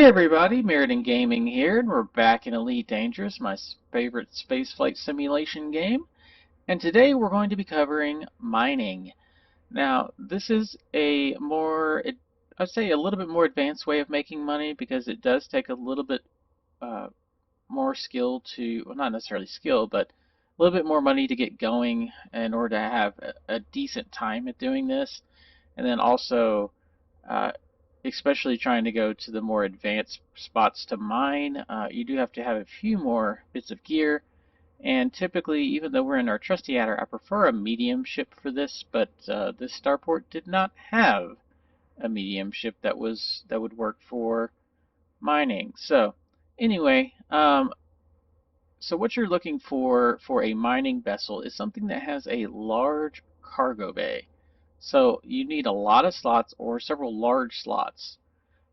Hey everybody, Meriden Gaming here, and we're back in Elite Dangerous, my favorite spaceflight simulation game. And today we're going to be covering mining. Now, this is I'd say a little bit more advanced way of making money because it does take a little bit uh, more skill well, not necessarily skill, but a little bit more money to get going in order to have a decent time at doing this. And then also, uh, especially trying to go to the more advanced spots to mine, you do have to have a few more bits of gear. And typically, even though we're in our trusty adder, I prefer a medium ship for this, but this starport did not have a medium ship that would work for mining. So anyway, so what you're looking for a mining vessel is something that has a large cargo bay. So you need a lot of slots or several large slots.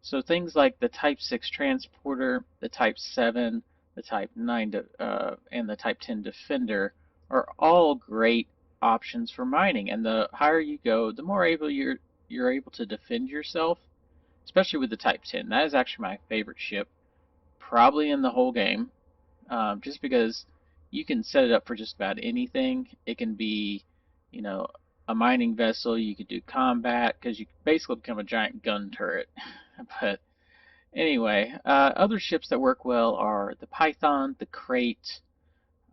So things like the Type 6 transporter, the Type 7, the Type 9, and the Type 10 Defender are all great options for mining. And the higher you go, the more able you're able to defend yourself, especially with the Type 10. That is actually my favorite ship, probably in the whole game, just because you can set it up for just about anything. It can be, you know, a mining vessel. You could do combat because you basically become a giant gun turret. But anyway, other ships that work well are the Python, the Crate.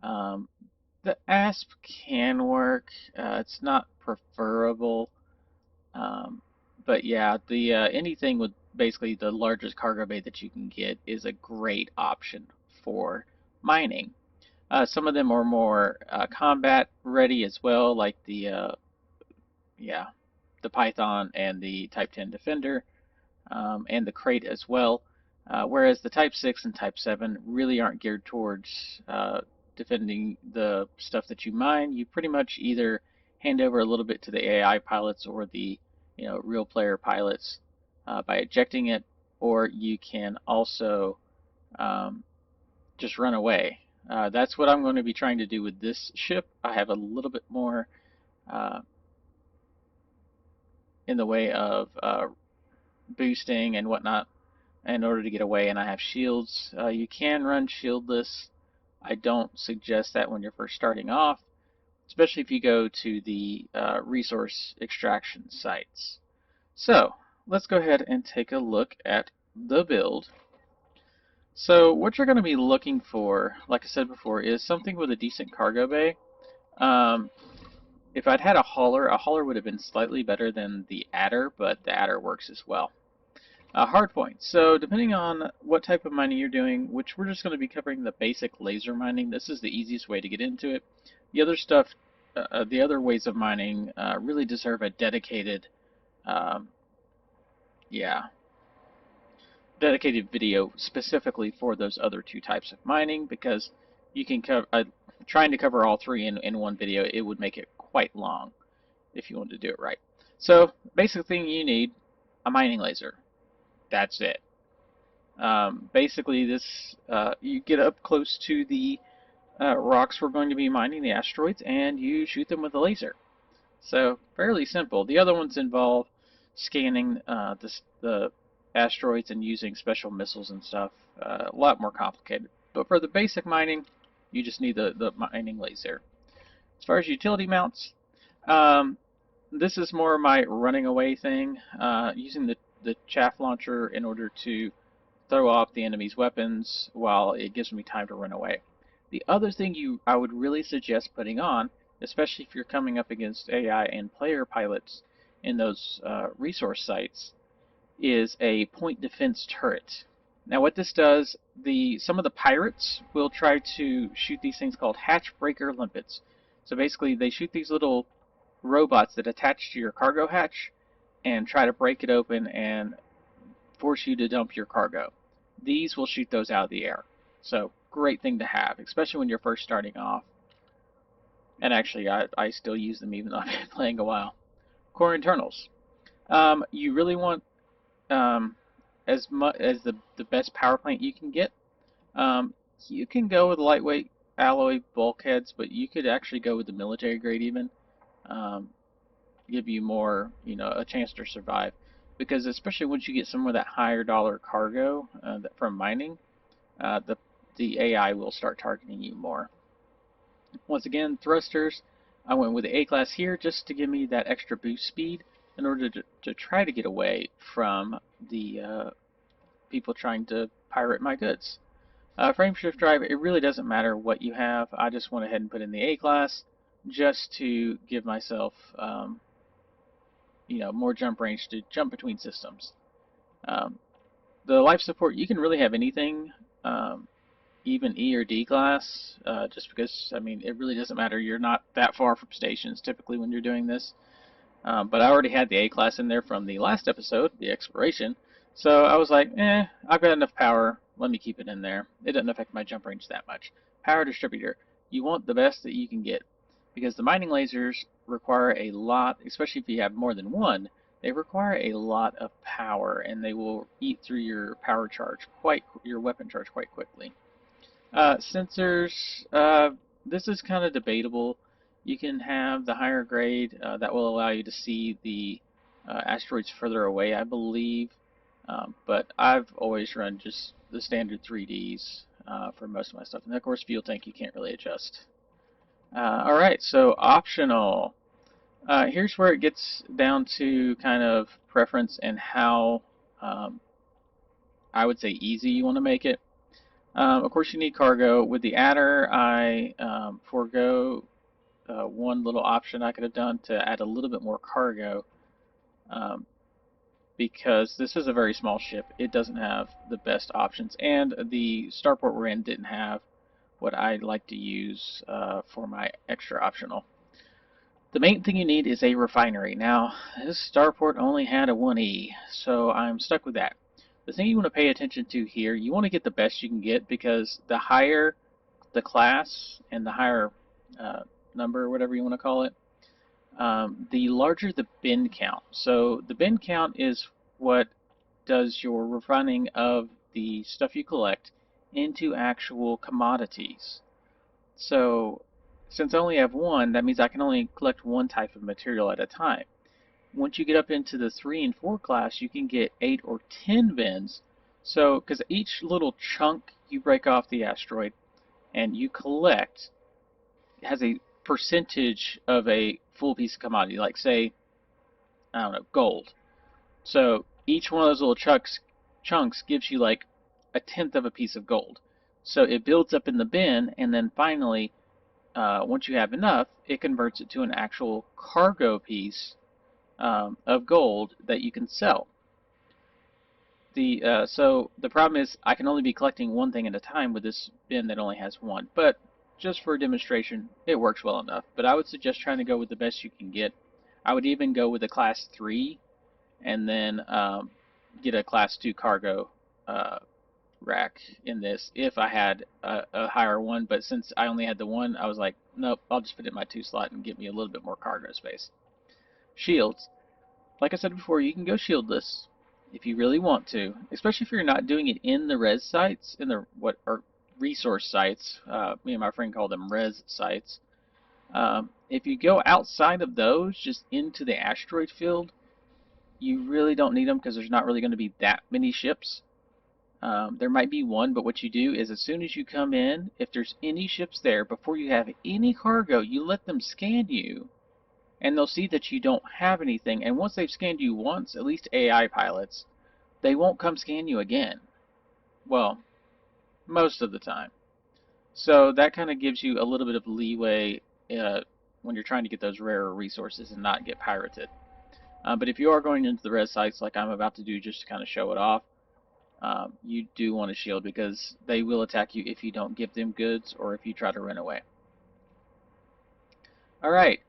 Um, the Asp can work. It's not preferable, um, but yeah, the anything with basically the largest cargo bay that you can get is a great option for mining. Some of them are more combat ready as well, like yeah, the Python and the Type 10 Defender, and the Crate as well. Whereas the Type 6 and Type 7 really aren't geared towards defending the stuff that you mine. You pretty much either hand over a little bit to the AI pilots or the real player pilots by ejecting it, or you can also um, just run away. That's what I'm going to be trying to do with this ship. I have a little bit more uh, in the way of boosting and whatnot in order to get away, and I have shields. You can run shieldless. I don't suggest that when you're first starting off, especially if you go to the resource extraction sites. So let's go ahead and take a look at the build. So what you're going to be looking for, like I said before, is something with a decent cargo bay. Um, if I'd had a hauler would have been slightly better than the adder, but the adder works as well. Hard point. So depending on what type of mining you're doing, which we're just going to be covering the basic laser mining, this is the easiest way to get into it. The other stuff, the other ways of mining really deserve a um, yeah, dedicated video specifically for those other two types of mining because you can cover, trying to cover all three in one video, it would make it quite long if you want to do it right. So basic thing you need, a mining laser. That's it. Basically, you get up close to the rocks we're going to be mining, the asteroids, and you shoot them with a laser. So fairly simple. The other ones involve scanning the asteroids and using special missiles and stuff. A lot more complicated. But for the basic mining, you just need the mining laser. As far as utility mounts, um, this is more my running away thing, using the chaff launcher in order to throw off the enemy's weapons while it gives me time to run away. The other thing I would really suggest putting on, especially if you're coming up against AI and player pilots in those resource sites, is a point defense turret. Now what this does, some of the pirates will try to shoot these things called hatch breaker limpets. So basically they shoot these little robots that attach to your cargo hatch and try to break it open and force you to dump your cargo. These will shoot those out of the air. So great thing to have, especially when you're first starting off. And actually, I still use them even though I've been playing a while. Core internals. You really want as much as the best power plant you can get. You can go with lightweight alloy bulkheads, but you could actually go with the military grade even. Um, Give you more, a chance to survive. because especially once you get some of that higher dollar cargo from mining, uh, the the AI will start targeting you more. Once again, thrusters, I went with the A class here just to give me that extra boost speed in order to try to get away from the people trying to pirate my goods. Frame shift drive, it really doesn't matter what you have. I just went ahead and put in the A class just to give myself more jump range to jump between systems. Um, the life support, you can really have anything, even E or D class, just because, I mean, it really doesn't matter. You're not that far from stations typically when you're doing this. But I already had the A class in there from the last episode, the exploration. So I was like, I've got enough power. Let me keep it in there. It doesn't affect my jump range that much. Power distributor. You want the best that you can get because the mining lasers require a lot, especially if you have more than one, they require a lot of power and they will eat through your power charge your weapon charge quite quickly. Sensors, this is kind of debatable. You can have the higher grade that will allow you to see the asteroids further away, I believe. But I've always run just the standard 3Ds for most of my stuff. And of course, fuel tank you can't really adjust. Alright, so optional. Here's where it gets down to kind of preference and how I would say easy you want to make it. Of course, you need cargo. With the adder, I forego one little option I could have done to add a little bit more cargo um, because this is a very small ship. It doesn't have the best options, and the starport we're in didn't have what I'd like to use for my extra optional. The main thing you need is a refinery. Now, this starport only had a 1E, so I'm stuck with that. The thing you want to pay attention to here, you want to get the best you can get because the higher the class and the higher number, or whatever you want to call it, the larger the bin count. So the bin count is what does your refining of the stuff you collect into actual commodities. So since I only have one, that means I can only collect one type of material at a time. Once you get up into the 3 and 4 class, you can get 8 or 10 bins. So, because each little chunk you break off the asteroid and you collect has a percentage of a full piece of commodity, like say, I don't know, gold. So each one of those little chunks gives you like a tenth of a piece of gold. So it builds up in the bin, and then finally, once you have enough, it converts it to an actual cargo piece of gold that you can sell. So the problem is I can only be collecting one thing at a time with this bin that only has one. But just for a demonstration, it works well enough. But I would suggest trying to go with the best you can get. I would even go with a class 3 and then get a class 2 cargo rack in this if I had a higher one. But since I only had the one, I was like, nope, I'll just put it in my 2 slot and get me a little bit more cargo space. Shields. Like I said before, you can go shieldless if you really want to, especially if you're not doing it in the res sites, in the what are resource sites. Me and my friend call them res sites. If you go outside of those, just into the asteroid field, you really don't need them because there's not really going to be that many ships. There might be one, but what you do is as soon as you come in, if there's any ships there, before you have any cargo, you let them scan you and they'll see that you don't have anything. And once they've scanned you once, at least AI pilots, they won't come scan you again. Well, most of the time. So that kind of gives you a little bit of leeway when you're trying to get those rarer resources and not get pirated. But if you are going into the res sites like I'm about to do just to kind of show it off, you do want to shield because they will attack you if you don't give them goods or if you try to run away. Alright,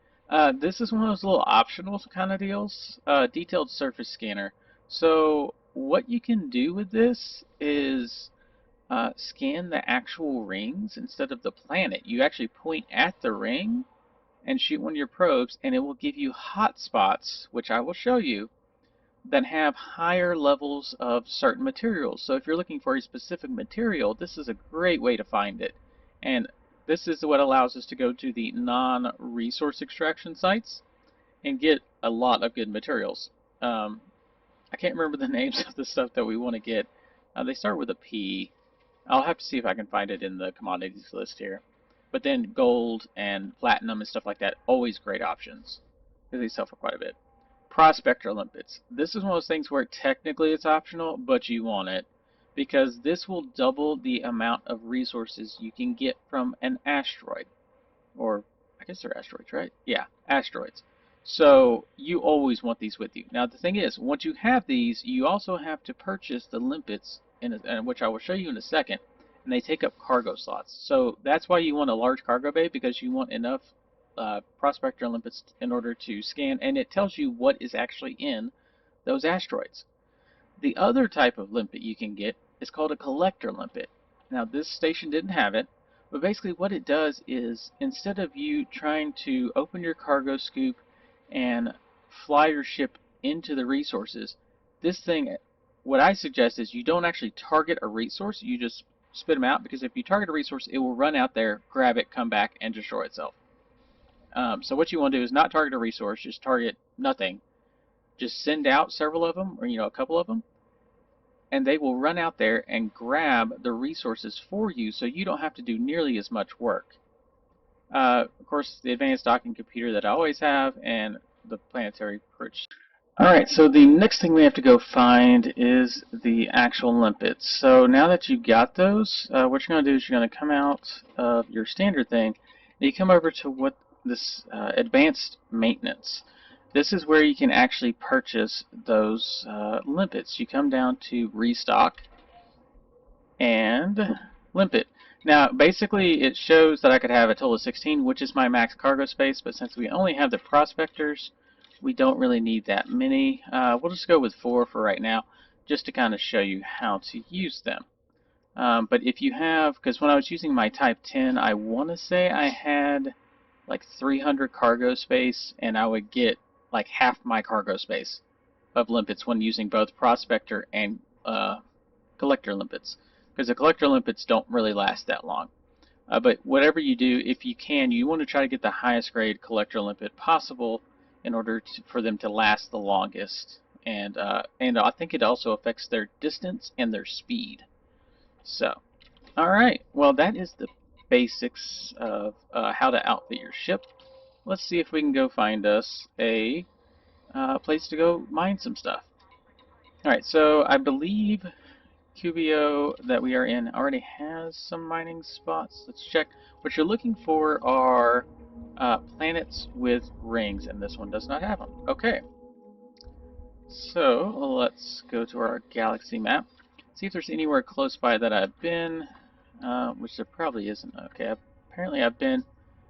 this is one of those little optional kind of deals. Detailed surface scanner. So what you can do with this is scan the actual rings instead of the planet. You actually point at the ring and shoot one of your probes and it will give you hot spots, which I will show you, that have higher levels of certain materials. So if you're looking for a specific material, this is a great way to find it. And this is what allows us to go to the non-resource extraction sites and get a lot of good materials. I can't remember the names of the stuff that we want to get. They start with a P. I'll have to see if I can find it in the commodities list here. But then gold and platinum and stuff like that, always great options, because they sell for quite a bit. Prospector limpets. This is one of those things where technically it's optional, but you want it, because this will double the amount of resources you can get from an asteroid. Or, I guess they're asteroids, right? Yeah, asteroids. So you always want these with you. Now the thing is, once you have these, you also have to purchase the limpets, which I will show you in a second, and they take up cargo slots. So that's why you want a large cargo bay, because you want enough prospector limpets in order to scan, and it tells you what is actually in those asteroids. The other type of limpet you can get is called a collector limpet. Now this station didn't have it, but basically what it does is, instead of you trying to open your cargo scoop and fly your ship into the resources, this thing, what I suggest is you don't actually target a resource, you just spit them out, because if you target a resource, it will run out there, grab it, come back, and destroy itself. So what you want to do is not target a resource, just target nothing. Just send out several of them, or a couple of them, and they will run out there and grab the resources for you, so you don't have to do nearly as much work. Of course, the advanced docking computer that I always have, and the planetary perch. Alright, so the next thing we have to go find is the actual limpets. So now that you've got those, what you're going to do is you're going to come out of your standard thing, and you come over to what this advanced maintenance. This is where you can actually purchase those limpets. You come down to restock and limpet. Now basically it shows that I could have a total of 16, which is my max cargo space, but since we only have the prospectors, we don't really need that many. We'll just go with 4 for right now, just to kind of show you how to use them. But if you have, because when I was using my Type 10, I want to say I had like 300 cargo space, and I would get like half my cargo space of limpets when using both prospector and collector limpets, because the collector limpets don't really last that long. But whatever you do, if you can, you want to try to get the highest grade collector limpet possible in order for them to last the longest. And I think it also affects their distance and their speed. So, alright, well that is the basics of how to outfit your ship. Let's see if we can go find us a place to go mine some stuff. Alright, so I believe Cubio that we are in already has some mining spots. Let's check. What you're looking for are planets with rings, and this one does not have them. Okay, so let's go to our galaxy map. See if there's anywhere close by that I've been, which there probably isn't. Okay, apparently I've been.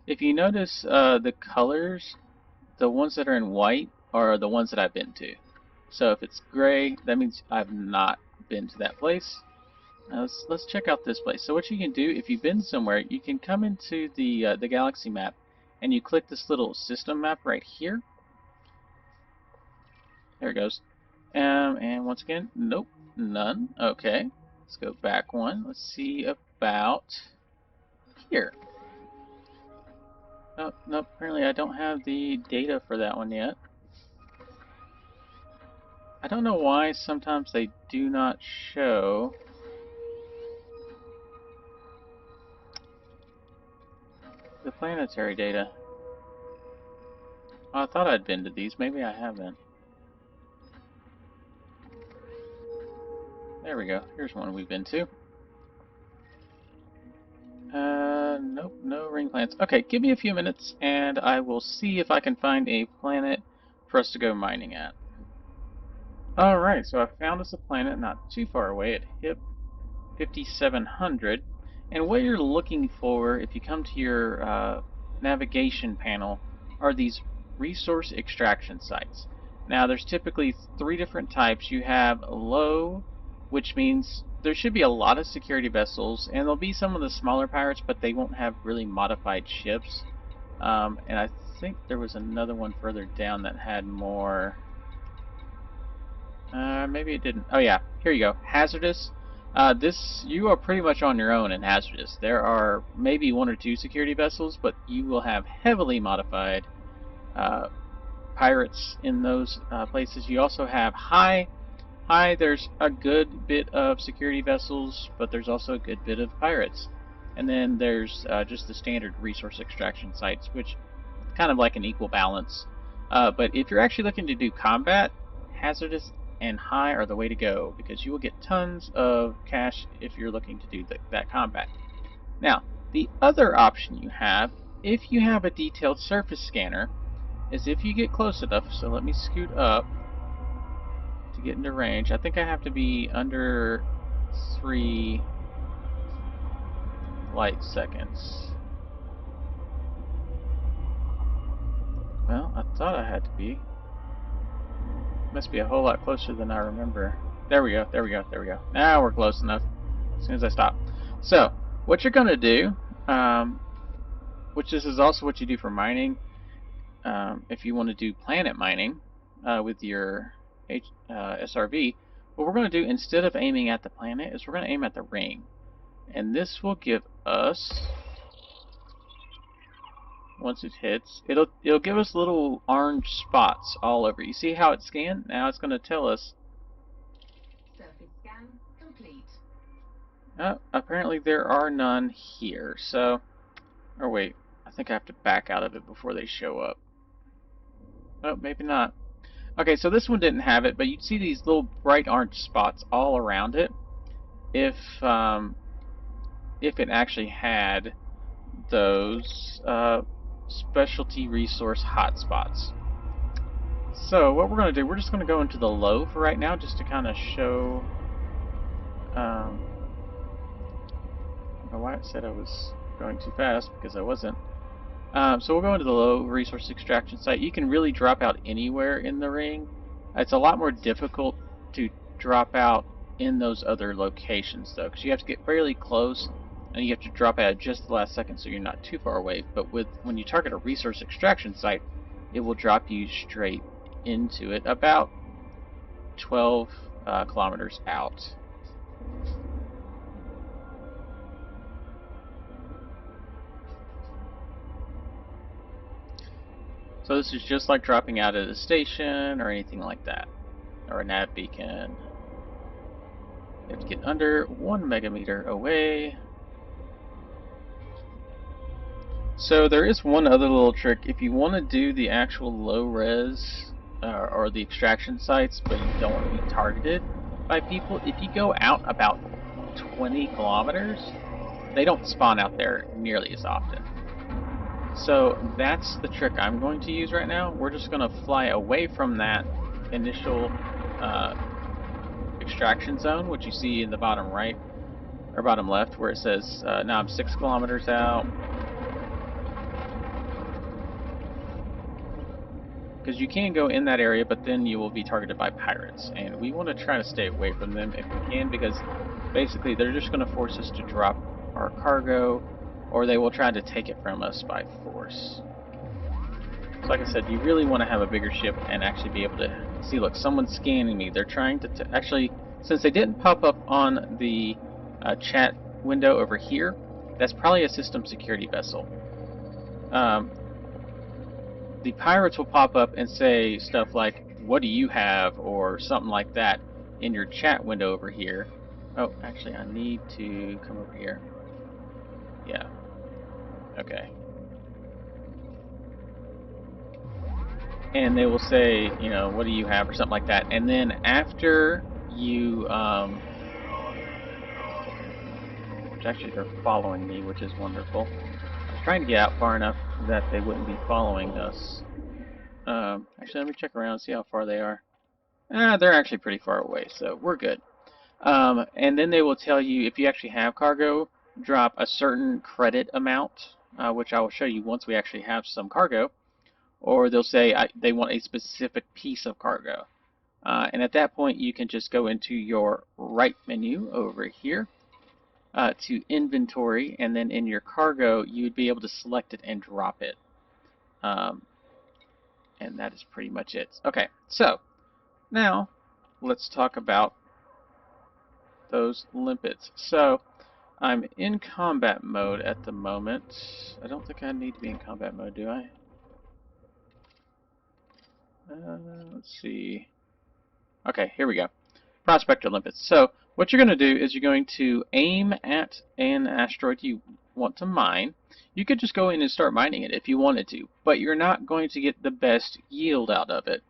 If you notice the colors, the ones that are in white are the ones that I've been to. So if it's gray, that means I've not been to that place. Now let's check out this place. So what you can do, if you've been somewhere, you can come into the galaxy map, and you click this little system map right here. There it goes. And once again, nope, none. Okay, let's go back one. Let's see about here. Oh, nope, apparently I don't have the data for that one yet. I don't know why sometimes they do not show. The planetary data. Oh, I thought I'd been to these. Maybe I haven't. There we go. Here's one we've been to. Nope, no ring planets. Okay, give me a few minutes, and I will see if I can find a planet for us to go mining at. Alright, so I found us a planet not too far away at HIP 5700. And what you're looking for, if you come to your navigation panel, are these resource extraction sites. Now there's typically 3 different types. You have low, which means there should be a lot of security vessels, and there'll be some of the smaller pirates, but they won't have really modified ships. And I think there was another one further down that had more. Maybe it didn't. Oh yeah, here you go. Hazardous. You are pretty much on your own in Hazardous. There are maybe 1 or 2 security vessels, but you will have heavily modified pirates in those places. You also have high high, there's a good bit of security vessels, but there's also a good bit of pirates. And then there's just the standard resource extraction sites, which kind of like an equal balance. But if you're actually looking to do combat, hazardous and high are the way to go, because you will get tons of cash if you're looking to do that combat. Now, the other option you have, if you have a detailed surface scanner, is if you get close enough. So let me scoot up to get into range. I think I have to be under 3 light seconds. Well, I thought I had to be. Must be a whole lot closer than I remember. There we go, there we go, there we go. Now we're close enough. As soon as I stop. So, what you're going to do, which this is also what you do for mining, if you want to do planet mining with your SRV, what we're going to do instead of aiming at the planet is we're going to aim at the ring. And this will give us, once it hits, it'll give us little orange spots all over. You see how it's scanned? Now it's going to tell us. Surface scan complete. Apparently there are none here. So, or wait, I think I have to back out of it before they show up. Oh, maybe not. Okay, so this one didn't have it, but you'd see these little bright orange spots all around it if it actually had those specialty resource hotspots. So what we're going to do, we're just going to go into the low for right now, just to kind of show. I don't know why it said I was going too fast, because I wasn't. So we'll go into the low resource extraction site. You can really drop out anywhere in the ring. It's a lot more difficult to drop out in those other locations, though, because you have to get fairly close, and you have to drop out at just the last second so you're not too far away. But when you target a resource extraction site, it will drop you straight into it, about 12 kilometers out. So this is just like dropping out at a station or anything like that, or a nav beacon. You have to get under 1 megameter away. So there is one other little trick. If you want to do the actual low res or the extraction sites, but you don't want to be targeted by people, if you go out about 20 kilometers, they don't spawn out there nearly as often. So that's the trick I'm going to use right now. We're just going to fly away from that initial extraction zone, which you see in the bottom right or bottom left, where it says now I'm 6 kilometers out. Because you can go in that area, but then you will be targeted by pirates, and we want to try to stay away from them if we can, because basically they're just going to force us to drop our cargo, or they will try to take it from us by force. So like I said, you really want to have a bigger ship and actually be able to see, look, someone's scanning me. They're trying to actually, since they didn't pop up on the chat window over here, that's probably a system security vessel. The pirates will pop up and say stuff like, "What do you have?" or something like that in your chat window over here. Oh, actually, I need to come over here. Yeah. Okay. And they will say, you know, "What do you have?" or something like that. And then after you, which actually they're following me, which is wonderful. I was trying to get out far enough that they wouldn't be following us. Actually, let me check around and see how far they are. They're actually pretty far away, so we're good. And then they will tell you, if you actually have cargo, drop a certain credit amount, which I will show you once we actually have some cargo. Or they'll say they want a specific piece of cargo. And at that point, you can just go into your right menu over here to inventory, and then in your cargo, you would be able to select it and drop it. And that is pretty much it. Okay, so now let's talk about those limpets. So I'm in combat mode at the moment. I don't think I need to be in combat mode, do I? Let's see. Okay, here we go. prospect Olympus. So what you're going to do is you're going to aim at an asteroid you want to mine. You could just go in and start mining it if you wanted to, but you're not going to get the best yield out of it,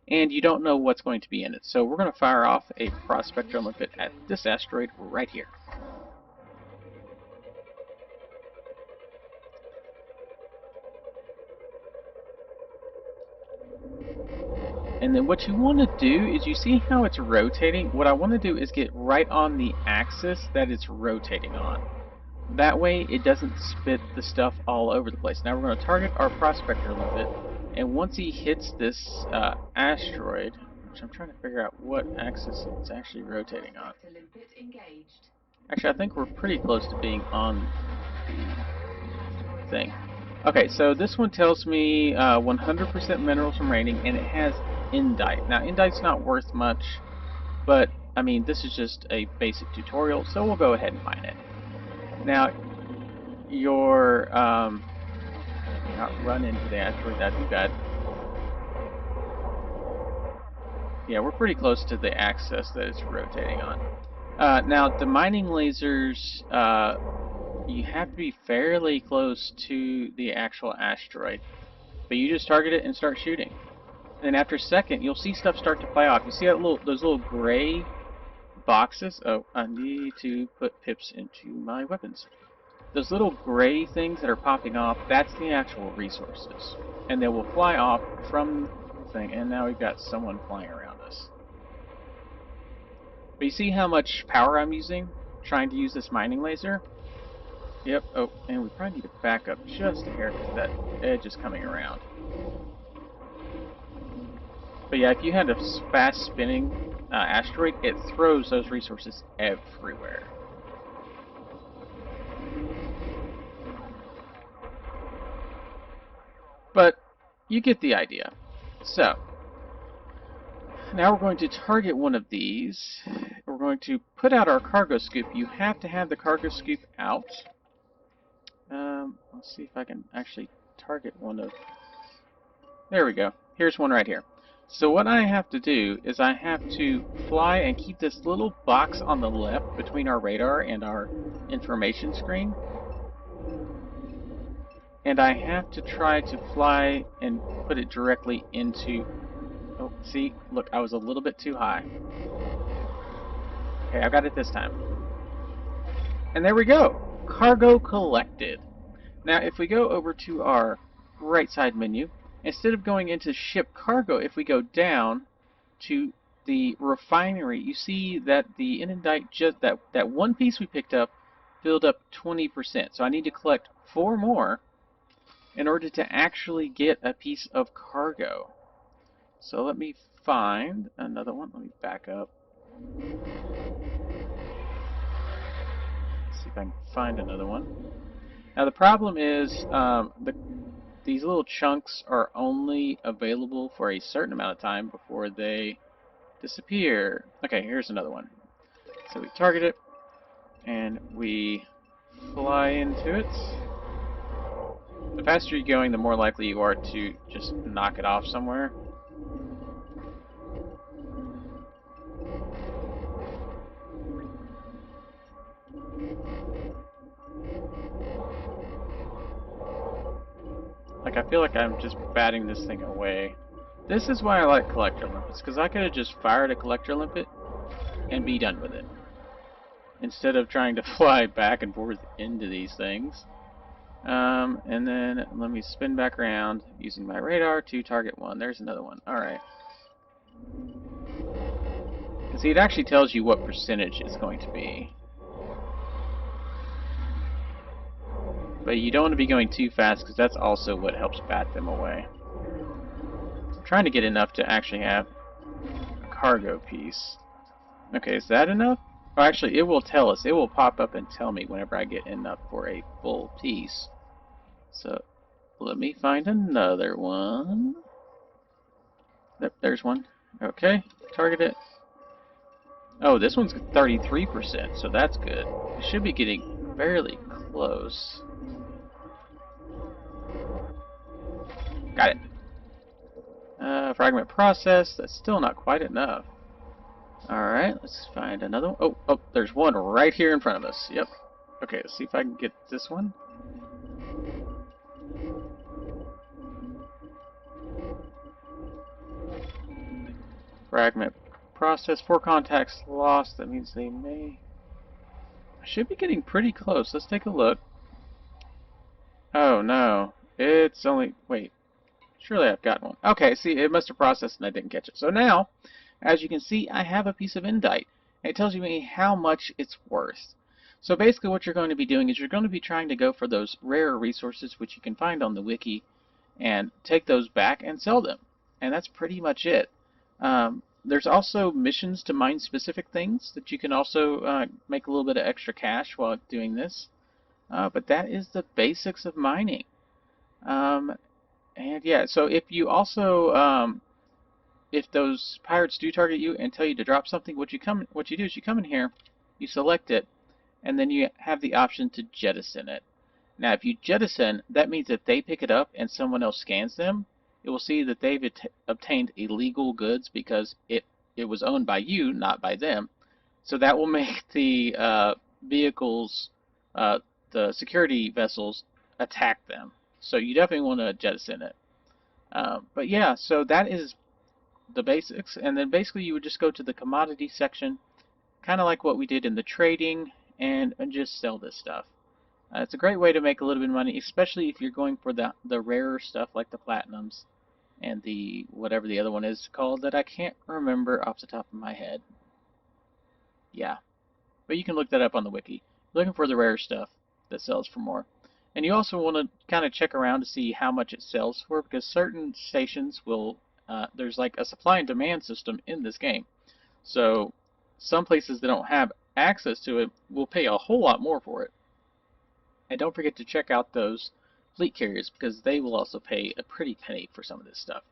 and you don't know what's going to be in it. So we're going to fire off a prospector Olympus at this asteroid right here. And then what you want to do is, you see how it's rotating? What I want to do is get right on the axis that it's rotating on. That way it doesn't spit the stuff all over the place. Now we're going to target our prospector a little bit, and once he hits this asteroid, which I'm trying to figure out what axis it's actually rotating on. Actually, I think we're pretty close to being on the thing. Okay, so this one tells me 100% minerals from raining, and it has Indite. Now, Indite's not worth much, but, I mean, this is just a basic tutorial, so we'll go ahead and mine it. Now, your, not run into the asteroid, that'd be bad. Yeah, we're pretty close to the axis that it's rotating on. Now, the mining lasers, you have to be fairly close to the actual asteroid, but you just target it and start shooting. And after a second, you'll see stuff start to fly off. You see that those little gray boxes? Oh, I need to put pips into my weapons. Those little gray things that are popping off, that's the actual resources. And they will fly off from the thing, and now we've got someone flying around us. But you see how much power I'm using trying to use this mining laser? Yep, oh, and we probably need to back up just a hair because that edge is coming around. But yeah, if you had a fast spinning asteroid, it throws those resources everywhere. But you get the idea. So, now we're going to target one of these. We're going to put out our cargo scoop. You have to have the cargo scoop out. Let's see if I can actually target one of... There we go. Here's one right here. So what I have to do is I have to fly and keep this little box on the left between our radar and our information screen. And I have to try to fly and put it directly into... Oh, see? Look, I was a little bit too high. Okay, I got it this time. And there we go! Cargo collected. Now, if we go over to our right side menu, instead of going into ship cargo, if we go down to the refinery, you see that the Indite, just that one piece we picked up filled up 20%. So I need to collect 4 more in order to actually get a piece of cargo. So let me find another one. Let me back up. See if I can find another one. Now the problem is these little chunks are only available for a certain amount of time before they disappear. Okay, here's another one. So we target it, and we fly into it. The faster you're going, the more likely you are to just knock it off somewhere. Like, I feel like I'm just batting this thing away. This is why I like Collector Limpets, because I could have just fired a Collector Limpet and be done with it, instead of trying to fly back and forth into these things. And then let me spin back around using my radar to target one. There's another one. Alright. See, it actually tells you what percentage it's going to be. But you don't want to be going too fast, because that's also what helps bat them away. I'm trying to get enough to actually have a cargo piece. Okay, is that enough? Oh, actually, it will tell us. It will pop up and tell me whenever I get enough for a full piece. So, let me find another one. Yep, there's one. Okay, target it. Oh, this one's 33%, so that's good. It should be getting fairly close. Got it. Fragment process, that's still not quite enough. Alright, let's find another one. Oh, there's one right here in front of us. Yep. Okay, let's see if I can get this one. Fragment process. 4 contacts lost. That means they may... I should be getting pretty close. Let's take a look. Oh, no. It's only... Wait. Surely I've got one. Okay, see, it must have processed and I didn't catch it. So now, as you can see, I have a piece of indite. And it tells me how much it's worth. So basically what you're going to be doing is you're going to be trying to go for those rare resources which you can find on the wiki and take those back and sell them. And that's pretty much it. There's also missions to mine specific things that you can also make a little bit of extra cash while doing this. But that is the basics of mining. Um, and yeah, so if you also if those pirates do target you and tell you to drop something, what you do is you come in here, you select it, and then you have the option to jettison it. Now, if you jettison, that means if they pick it up and someone else scans them, it will see that they've obtained illegal goods because it was owned by you, not by them. So that will make the vehicles, uh, the security vessels, attack them. So you definitely want to jettison it. But yeah, so that is the basics. And then basically you would just go to the commodity section, kind of like what we did in the trading, and just sell this stuff. It's a great way to make a little bit of money, especially if you're going for the rarer stuff like the platinums and the whatever the other one is called that I can't remember off the top of my head. Yeah, but you can look that up on the wiki. Looking for the rare stuff that sells for more. And you also want to kind of check around to see how much it sells for, because certain stations will, there's like a supply and demand system in this game. So some places that don't have access to it will pay a whole lot more for it. And don't forget to check out those fleet carriers because they will also pay a pretty penny for some of this stuff.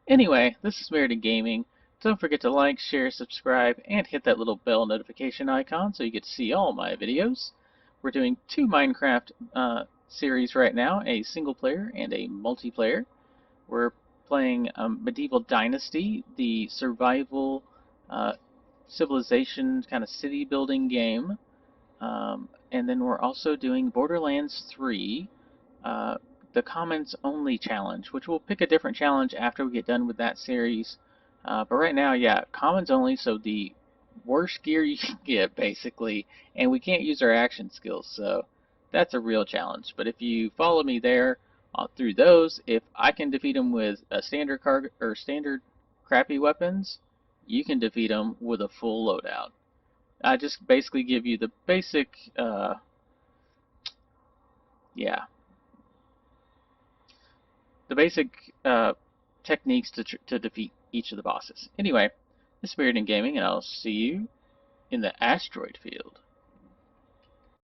Anyway, this is Meridian Gaming. Don't forget to like, share, subscribe, and hit that little bell notification icon so you get to see all my videos. We're doing 2 Minecraft series right now, a single player and a multiplayer. We're playing Medieval Dynasty, the survival uh, civilization kind of city building game. And then we're also doing Borderlands 3, uh, the Commons Only Challenge, which we'll pick a different challenge after we get done with that series. But right now, yeah, Commons Only, so the worst gear you can get, basically, and we can't use our action skills, so that's a real challenge. But if you follow me there through those, if I can defeat them with a standard crappy weapons, you can defeat them with a full loadout. I just basically give you the basic, yeah, the basic techniques to defeat each of the bosses. Anyway, this is Spirit in Gaming, and I'll see you in the asteroid field.